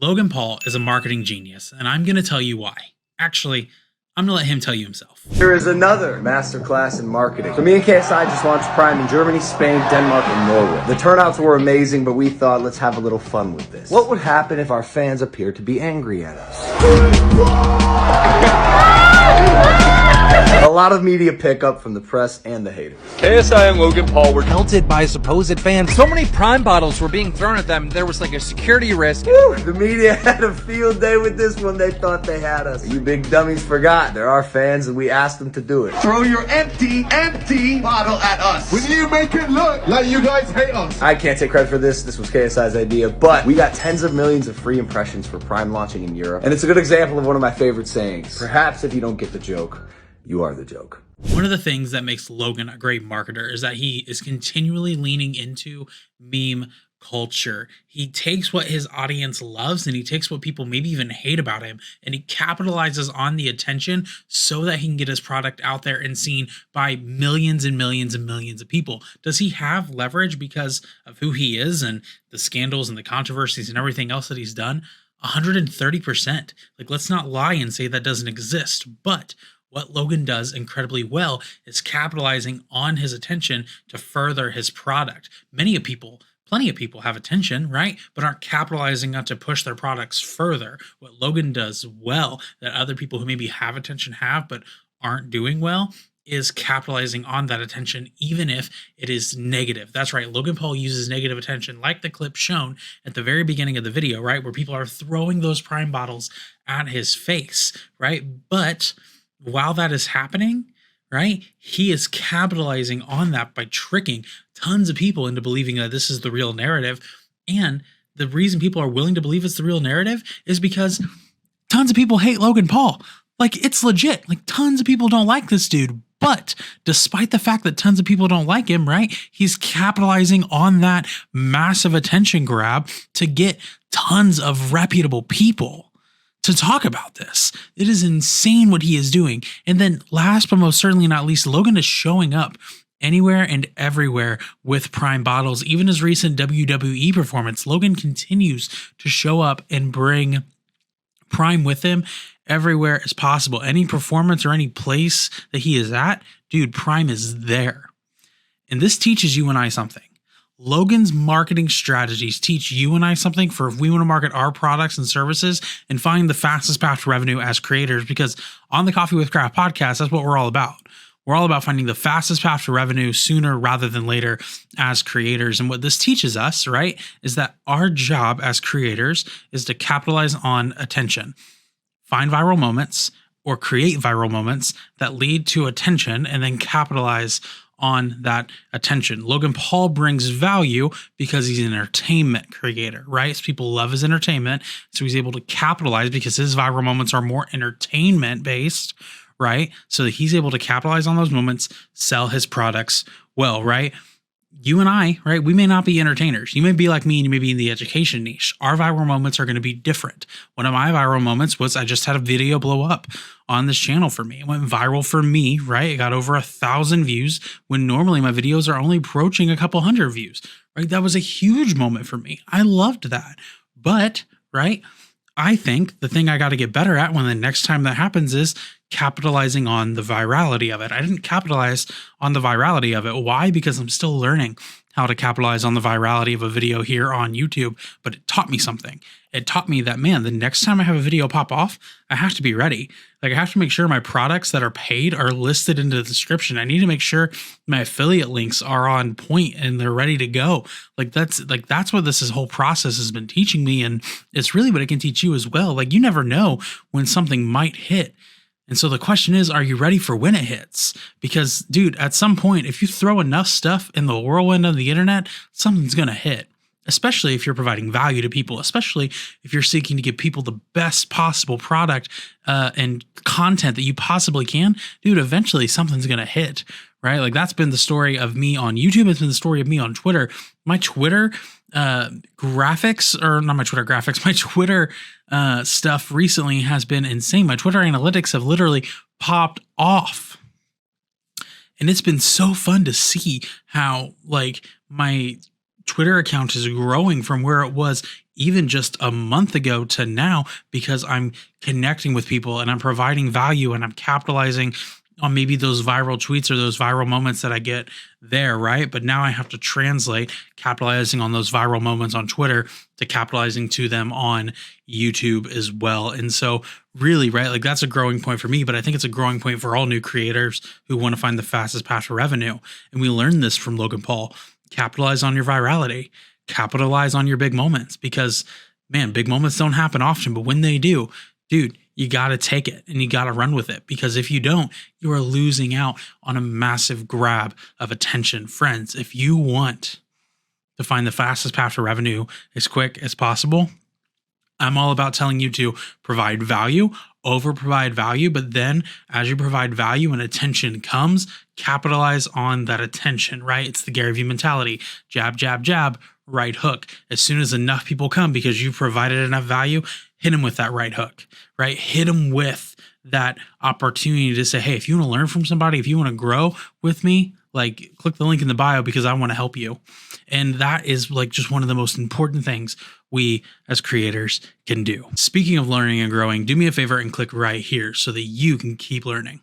Logan Paul is a marketing genius, and I'm going to tell you why. Actually, I'm going to let him tell you himself. Here is another masterclass in marketing. So me and KSI just launched Prime in Germany, Spain, Denmark, and Norway. The turnouts were amazing, but we thought, let's have a little fun with this. What would happen if our fans appeared to be angry at us? A lot of media pickup from the press and the haters. KSI and Logan Paul were pelted by supposed fans. So many Prime bottles were being thrown at them, there was like a security risk. Woo, the media had a field day with this one. They thought they had us. You big dummies forgot. They're our fans and we asked them to do it. Throw your empty bottle at us. When you make it look like you guys hate us. I can't take credit for this. This was KSI's idea, but we got tens of millions of free impressions for Prime launching in Europe. And it's a good example of one of my favorite sayings. Perhaps if you don't get the joke, you are the joke. One of the things that makes Logan a great marketer is that he is continually leaning into meme culture. He takes what his audience loves and he takes what people maybe even hate about him and he capitalizes on the attention so that he can get his product out there and seen by millions and millions and millions of people. Does he have leverage because of who he is and the scandals and the controversies and everything else that he's done? 130%. Like, let's not lie and say that doesn't exist, but what Logan does incredibly well is capitalizing on his attention to further his product. Plenty of people have attention, right? But aren't capitalizing on to push their products further. What Logan does well that other people who maybe have attention have but aren't doing well is capitalizing on that attention, even if it is negative. That's right. Logan Paul uses negative attention, like the clip shown at the very beginning of the video, right? Where people are throwing those Prime bottles at his face, right? But while that is happening, right, he is capitalizing on that by tricking tons of people into believing that this is the real narrative. And the reason people are willing to believe it's the real narrative is because tons of people hate Logan Paul. Like, it's legit. Like, tons of people don't like this dude. But despite the fact that tons of people don't like him, right, he's capitalizing on that massive attention grab to get tons of reputable people to talk about this. It is insane what he is doing. And then last but most certainly not least, Logan is showing up anywhere and everywhere with Prime bottles. Even his recent WWE performance, Logan continues to show up and bring Prime with him everywhere as possible. Any performance or any place that he is at, dude, Prime is there. And this teaches you and I something. Logan's marketing strategies teach you and I something for if we want to market our products and services and find the fastest path to revenue as creators, because on the Coffee with Craft podcast, that's what we're all about. We're all about finding the fastest path to revenue sooner rather than later as creators. And what this teaches us, right, is that our job as creators is to capitalize on attention, find viral moments or create viral moments that lead to attention and then capitalize on that attention. Logan Paul brings value because he's an entertainment creator, right? So people love his entertainment. So he's able to capitalize because his viral moments are more entertainment based, right? So that he's able to capitalize on those moments, sell his products well, right? You and I, right? We may not be entertainers. You may be like me and you may be in the education niche. Our viral moments are going to be different. One of my viral moments was I just had a video blow up on this channel for me. It went viral for me, right? It got over 1,000 views when normally my videos are only approaching a couple hundred views, right? That was a huge moment for me. I loved that. But, right, I think the thing I got to get better at when the next time that happens is capitalizing on the virality of it. I didn't capitalize on the virality of it. Why? Because I'm still learning how to capitalize on the virality of a video here on YouTube, but it taught me something. It taught me that, man, the next time I have a video pop off, I have to be ready. Like, I have to make sure my products that are paid are listed in the description. I need to make sure my affiliate links are on point and they're ready to go. That's what this whole process has been teaching me. And it's really what it can teach you as well. Like, you never know when something might hit. And so the question is, are you ready for when it hits? Because, dude, at some point, if you throw enough stuff in the whirlwind of the internet, something's going to hit, especially if you're providing value to people, especially if you're seeking to give people the best possible product and content that you possibly can. Dude, eventually something's going to hit, right? Like, that's been the story of me on YouTube. It's been the story of me on Twitter. My Twitter graphics, or not my Twitter graphics, my Twitter stuff recently has been insane. My Twitter analytics have literally popped off. And it's been so fun to see how, like, my Twitter account is growing from where it was even just a month ago to now, because I'm connecting with people and I'm providing value and I'm capitalizing on maybe those viral tweets or those viral moments that I get there, right? But now I have to translate capitalizing on those viral moments on Twitter to capitalizing to them on YouTube as well. And so really, right, like that's a growing point for me, but I think it's a growing point for all new creators who want to find the fastest path to revenue. And we learned this from Logan Paul. Capitalize on your virality, capitalize on your big moments, because man, big moments don't happen often, but when they do, dude, you got to take it and you got to run with it, because if you don't, you are losing out on a massive grab of attention. Friends, if you want to find the fastest path to revenue as quick as possible, I'm all about telling you to provide value, over provide value, but then as you provide value and attention comes, capitalize on that attention, right? It's the Gary Vee mentality. Jab, jab, jab, right hook. As soon as enough people come because you provided enough value, hit them with that right hook, right? Hit them with that opportunity to say, hey, if you want to learn from somebody, if you want to grow with me, like click the link in the bio because I want to help you. And that is like just one of the most important things we as creators can do. Speaking of learning and growing, do me a favor and click right here so that you can keep learning.